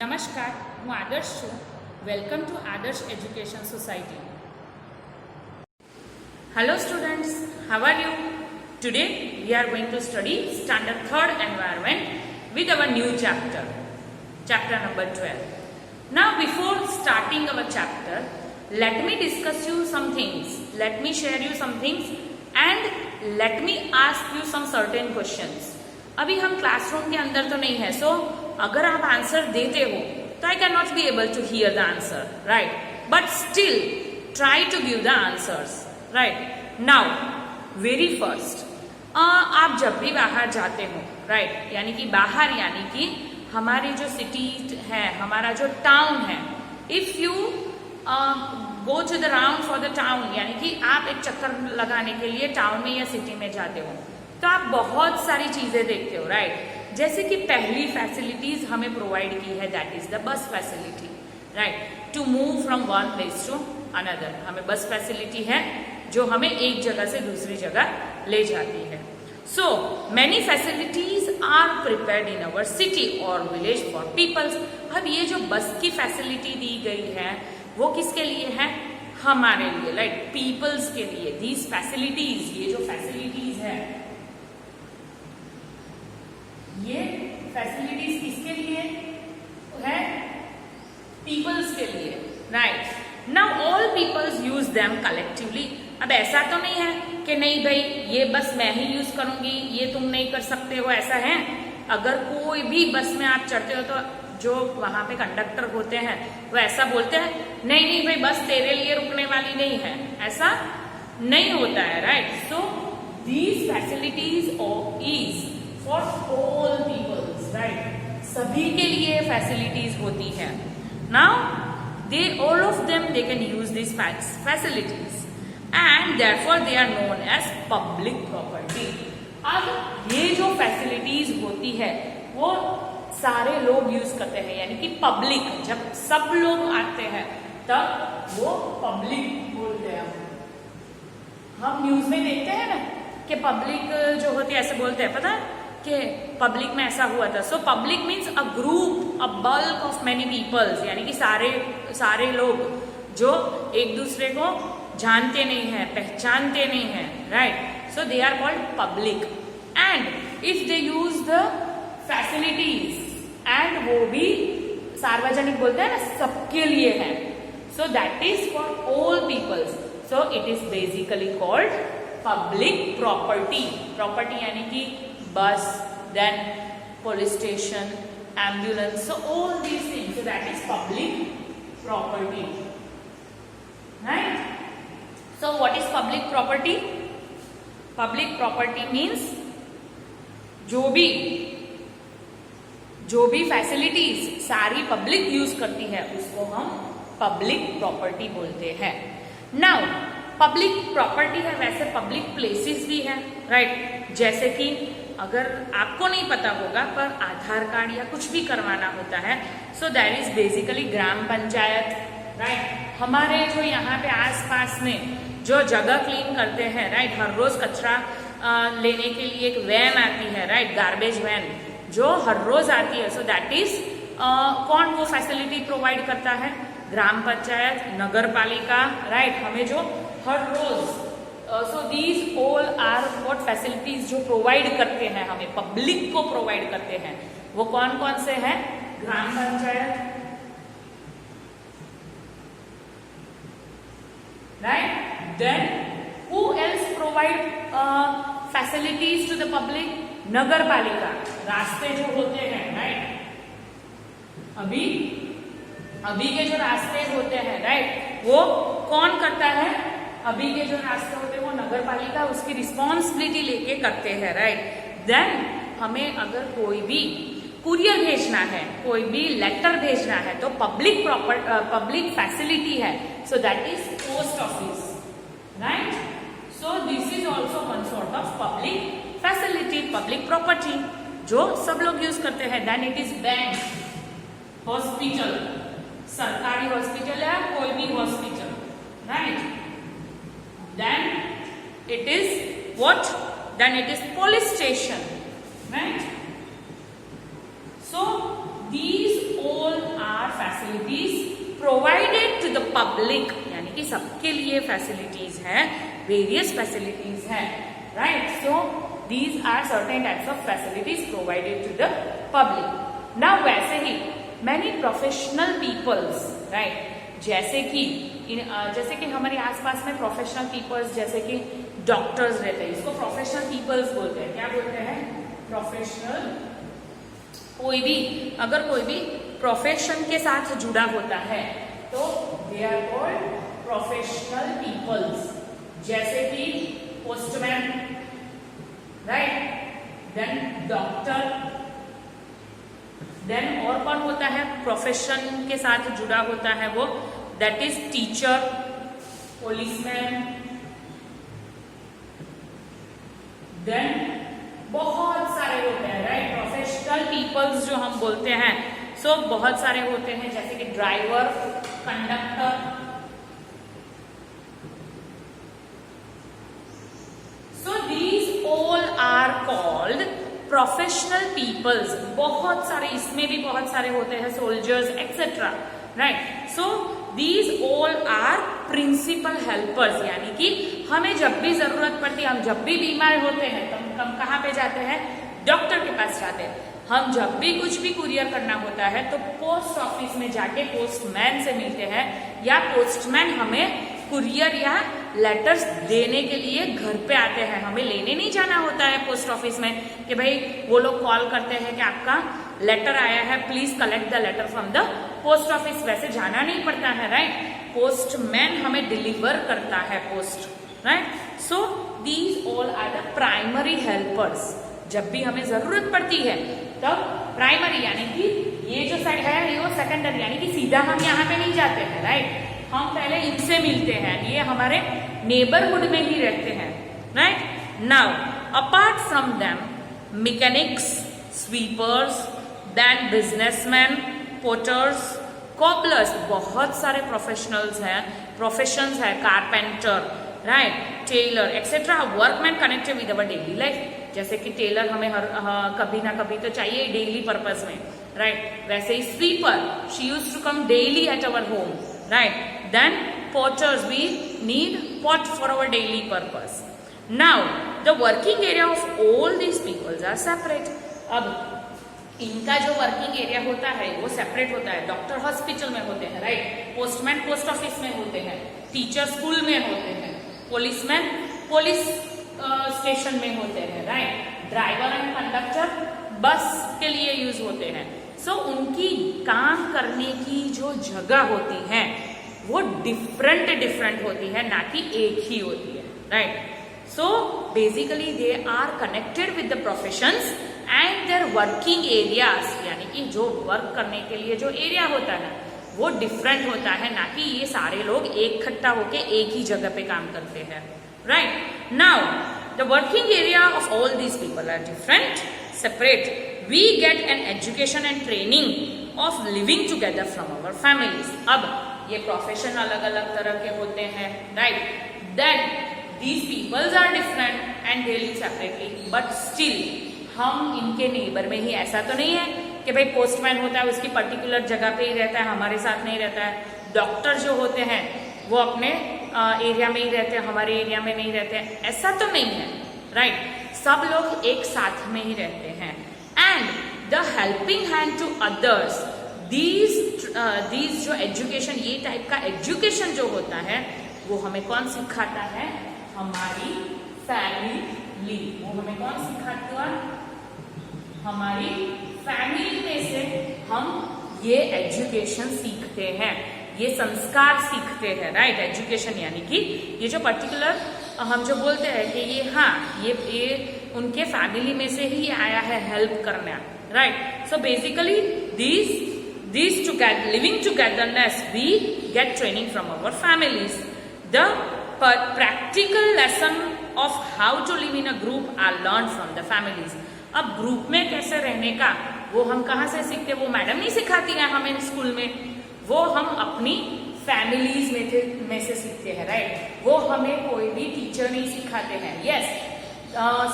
નમસ્કાર, હું આદર્શ છું. વેલકમ ટુ આદર્શ education society. Hello students, how are you? Today we are going to study standard 3rd environment with our new chapter number 12. Now before starting our chapter, let me discuss you some things, let me share you some things and let me ask you some certain questions. अभी हम classroom के अंदर तो नहीं है, सो अगर आप answer देते हो तो I can not be able to hear the answer, right, but still try to give the answers, right. Now very first, आप जब भी बाहर जाते हो, राइट, यानी कि बाहर यानी कि हमारी जो सिटी है, हमारा जो टाउन है, if you go to the round for the town, यानी कि आप एक चक्कर लगाने के लिए टाउन में या सिटी में जाते हो तो आप बहुत सारी चीजें देखते हो, राइट. जैसे कि पहली फैसिलिटीज हमें प्रोवाइड की है, that is the bus facility, right, to move from one place to another. हमें बस फैसिलिटी है जो हमें एक जगह से दूसरी जगह ले जाती है. So many facilities are prepared in our city और विलेज फॉर पीपल्स. अब ये जो बस की फैसिलिटी दी गई है वो किसके लिए है? हमारे लिए, राइट, पीपल्स के लिए. दीज फैसिलिटीज, ये जो फैसिलिटीज है, ये फैसिलिटीज किसके लिए है? पीपल्स के लिए, right. Now all peoples use them collectively. अब ऐसा तो नहीं है कि नहीं भाई ये बस मैं ही यूज करूंगी, ये तुम नहीं कर सकते हो, ऐसा है? अगर कोई भी बस में आप चढ़ते हो तो जो वहां पे कंडक्टर होते हैं वो ऐसा बोलते हैं, नहीं नहीं भाई बस तेरे लिए रुकने वाली नहीं है, ऐसा नहीं होता है, right. So these facilities is for all peoples, right, सभी के लिए फैसिलिटीज होती है. Now they all of them they can use this facilities and therefore they are known as public property. अब ये जो फैसिलिटीज होती है वो सारे लोग यूज करते हैं, यानी कि पब्लिक, जब सब लोग आते हैं तब वो पब्लिक बोलते हैं. हम न्यूज में देखते हैं ना कि पब्लिक जो होती है ऐसे बोलते हैं, पता है कि पब्लिक में ऐसा हुआ था. So public means a group, a bulk of many peoples, यानी कि सारे लोग जो एक दूसरे को जानते नहीं है, पहचानते नहीं है, right. So they are called public. And if they use the facilities, and वो भी सार्वजनिक बोलते हैं ना, सबके लिए है, so that is for all peoples. So it is basically called public property. Property यानी कि bus, then police station, ambulance, so all these things, so that is public property, right. So what is public property? Public property means जो भी facilities सारी public use करती है उसको हम public property बोलते हैं. नाउ पब्लिक प्रॉपर्टी है, वैसे पब्लिक प्लेसेस भी है, राइट. जैसे कि अगर आपको नहीं पता होगा पर आधार कार्ड या कुछ भी करवाना होता है, so that is basically gram panchayat, right. हमारे जो यहाँ पे आसपास में जो जगह क्लीन करते हैं, राइट, हर रोज कचरा लेने के लिए एक वैन आती है, राइट, गार्बेज वैन जो हर रोज आती है. सो दैट इज कौन वो फैसिलिटी प्रोवाइड करता है? ग्राम पंचायत, नगर पालिका, राइट. हमें जो हर रोज, so these all are what facilities जो प्रोवाइड करते हैं, हमें पब्लिक को प्रोवाइड करते हैं, वो कौन कौन से हैं? Gram panchayat, right. Then who else provide facilities to the public? Nagar palika. रास्ते जो होते हैं, राइट, अभी के जो रास्ते होते हैं, राइट, वो कौन करता है? अभी के जो रास्ते होते हैं वो नगर पालिका उसकी रिस्पॉन्सिबिलिटी लेके करते हैं, राइट. देन हमें अगर कोई भी कुरियर भेजना है, कोई भी लेटर भेजना है तो पब्लिक फैसिलिटी है, so that is post office, right. So this is also one sort of public facility, public property जो सब लोग यूज करते हैं. Then it is bank, hospital, सरकारी हॉस्पिटल या कोई भी hospital, right. Then it is what? Then it is police station, right. So these all public यानी कि सबके लिए फैसिलिटीज हैं, वेरियस फैसिलिटीज हैं, right. So these are certain types of facilities provided to the public. Now वैसे ही many professional peoples, right, जैसे कि हमारे आसपास में प्रोफेशनल पीपल्स जैसे कि डॉक्टर्स रहते हैं, इसको प्रोफेशनल पीपल्स बोलते हैं. क्या बोलते हैं? प्रोफेशनल. कोई भी प्रोफेशन के साथ जुड़ा होता है तो they are called professional peoples. जैसे कि postman, right, then doctor, then और कौन होता है प्रोफेशन के साथ जुड़ा होता है वो, that is teacher, policeman, then बहुत सारे होते हैं, राइट. प्रोफेशनल पीपल्स जो हम बोलते हैं, सो बहुत सारे होते हैं जैसे कि driver, conductor, so these all are called professional peoples. बहुत सारे, इसमें भी बहुत सारे होते हैं, soldiers etcetera, right. So these all are principal helpers, यानी कि हमें जब भी जरूरत पड़ती है, हम जब भी बीमार होते हैं तो हम कहाँ पे जाते हैं? डॉक्टर के पास जाते हैं. हम जब भी कुछ भी कुरियर करना होता है तो पोस्ट ऑफिस में जाके पोस्टमैन से मिलते हैं, या पोस्टमैन हमें कुरियर या लेटर्स देने के लिए घर पे आते हैं. हमें लेने नहीं जाना होता है पोस्ट ऑफिस में कि भाई वो लोग कॉल करते हैं कि आपका लेटर आया है, please collect the letter from the post office. वैसे जाना नहीं पड़ता है, राइट. पोस्टमैन हमें डिलीवर करता है post, right. So these all are the primary helpers. जब भी हमें जरूरत पड़ती है तब प्राइमरी यानी कि ये जो साइड है ये सेकेंडरी, यानी कि सीधा हम यहाँ पे नहीं जाते हैं, राइट. हम पहले इनसे मिलते हैं, ये हमारे नेबरहुड में ही रहते हैं, right. Now apart from them mechanics, sweepers, then businessman, potters, cobblers, बहुत सारे प्रोफेशनल्स हैं, प्रोफेशंस है, carpenter, right, tailor etcetera. Workman connected with our daily life. जैसे कि टेलर हमें कभी ना कभी तो चाहिए डेली पर्पस में, राइट. वैसे ही sweeper, she used to come daily at our home, right. Then potters, we need pot for our daily purpose. Now the working area of all these peoples are separate. अब इनका जो working area होता है वो separate होता है. Doctor hospital में होते हैं, राइट. पोस्टमैन पोस्ट ऑफिस में होते हैं, टीचर स्कूल में होते हैं, पुलिसमैन पुलिस स्टेशन में होते हैं, right. Driver and conductor bus के लिए यूज होते हैं. सो उनकी काम करने की जो जगह होती है वो डिफरेंट होती है, ना कि एक ही होती है, right. So basically they are connected with the professions and their working areas, यानी कि जो वर्क करने के लिए जो एरिया होता है वो डिफरेंट होता है, ना कि ये सारे लोग एक इकट्ठा होके एक ही जगह पे काम करते हैं, right. Now the working area of all these people are different, separate. We get an education and training of living together from our families. अब ये प्रोफेशन अलग अलग तरह के होते हैं, right. Then these peoples are different and they live separately, but still हम इनके नेबर में ही. ऐसा तो नहीं है कि भाई पोस्टमैन होता है उसकी पर्टिकुलर जगह पे ही रहता है, हमारे साथ नहीं रहता है. डॉक्टर जो होते हैं वो अपने एरिया में ही रहते हैं, हमारे एरिया में नहीं रहते हैं, ऐसा तो नहीं है, राइट. सब लोग एक साथ में ही रहते हैं. And the helping hand to others, these जो एजुकेशन, ये टाइप का एजुकेशन जो होता है वो हमें कौन सिखाता है? हमारी फैमिली. वो हमें कौन सिखाता है? हमारी फैमिली में से हम ये एजुकेशन सीखते हैं, ये संस्कार सीखते हैं, राइट. एजुकेशन यानी कि ये जो पर्टिकुलर हम जो बोलते हैं कि ये, हाँ, ये उनके फैमिली में से ही आया है हेल्प करना, right. So basically these together, living togetherness, we get training from our families. The practical lesson of how to live in a group are learned from the families. अब ग्रुप में कैसे रहने का वो हम कहाँ से सीखते हैं? वो मैडम नहीं सिखाती है हमें स्कूल में, वो हम अपनी फैमिलीज में से सीखते हैं, राइट. वो हमें कोई भी टीचर नहीं सिखाते हैं. Yes,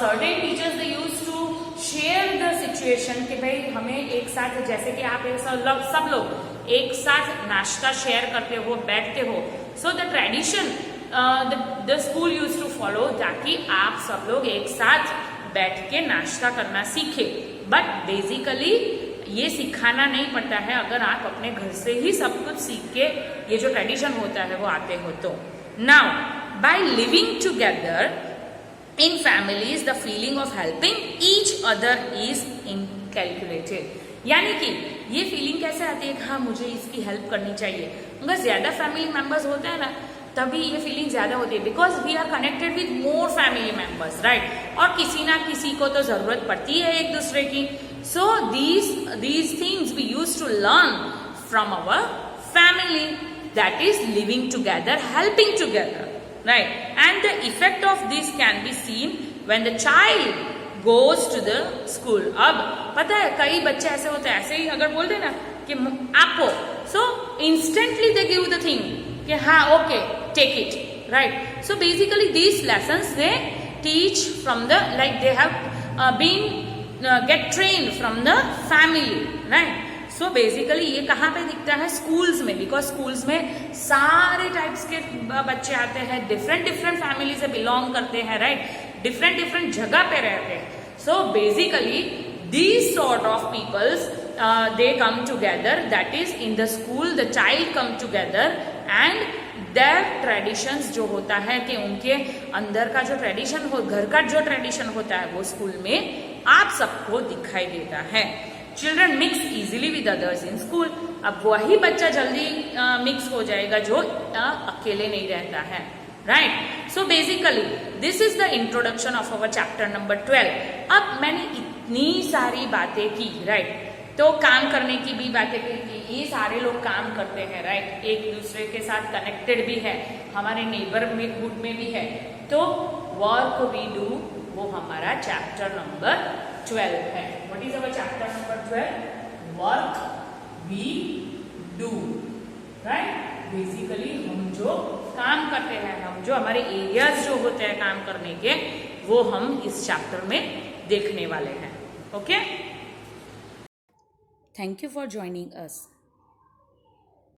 certain teachers they use to share the situation कि भाई हमें एक साथ, जैसे कि आप सब लोग एक साथ नाश्ता शेयर करते हो, बैठते हो. So the tradition the school use to follow, ताकि आप सब लोग एक साथ बैठ के नाश्ता करना सीखे. बट बेसिकली ये सिखाना नहीं पड़ता है, अगर आप अपने घर से ही सब कुछ सीख के ये जो ट्रेडिशन होता है वो आते हो तो. Now by living together in families the feeling of helping each other is incalculated. यानी कि ये फीलिंग कैसे आती है कि हाँ मुझे इसकी हेल्प करनी चाहिए. अगर ज्यादा फैमिली मेंबर्स होते हैं ना तभी ये फीलिंग ज्यादा होती है, because we are connected with more family members, right. और किसी ना किसी को तो जरूरत पड़ती है एक दूसरे की. सो these things we used to learn from our family, that is living together, helping together, right. And the effect of this can be seen when the child goes to the school. अब पता है कई बच्चे ऐसे होते हैं, ऐसे ही अगर बोल दे ना कि आपको, so instantly they give the thing कि हाँ okay take it, right. So basically these lessons they teach from the, like they have been get trained from the family, right. So basically ये कहाँ पे दिखता है, स्कूल्स में, because schools में सारे टाइप्स के बच्चे आते हैं, डिफरेंट फैमिली से बिलोंग करते हैं, राइट. डिफरेंट जगह पे रहते हैं. So basically these sort of peoples they come together, that is in the school the child come together and their traditions जो होता है कि उनके अंदर का जो ट्रेडिशन हो, घर का जो ट्रेडिशन होता है वो स्कूल में आप सबको दिखाई देता है. Children mix easily with others in school. अब वही बच्चा जल्दी मिक्स हो जाएगा जो अकेले नहीं रहता है, right. So basically this is the introduction of our chapter number 12. अब मैंने इतनी सारी बातें की, राइट. तो काम करने की भी बातें की, ये सारे लोग काम करते हैं, राइट. एक दूसरे के साथ कनेक्टेड भी है, हमारे नेबरहुड में भी है. तो वर्क वी डू वो हमारा चैप्टर नंबर 12 है. What is our chapter number 12? Work we do, right. Basically हम जो काम करते हैं, हम जो हमारे एरियाज जो होते हैं काम करने के, वो हम इस चैप्टर में देखने वाले हैं. Okay. Thank you for joining us.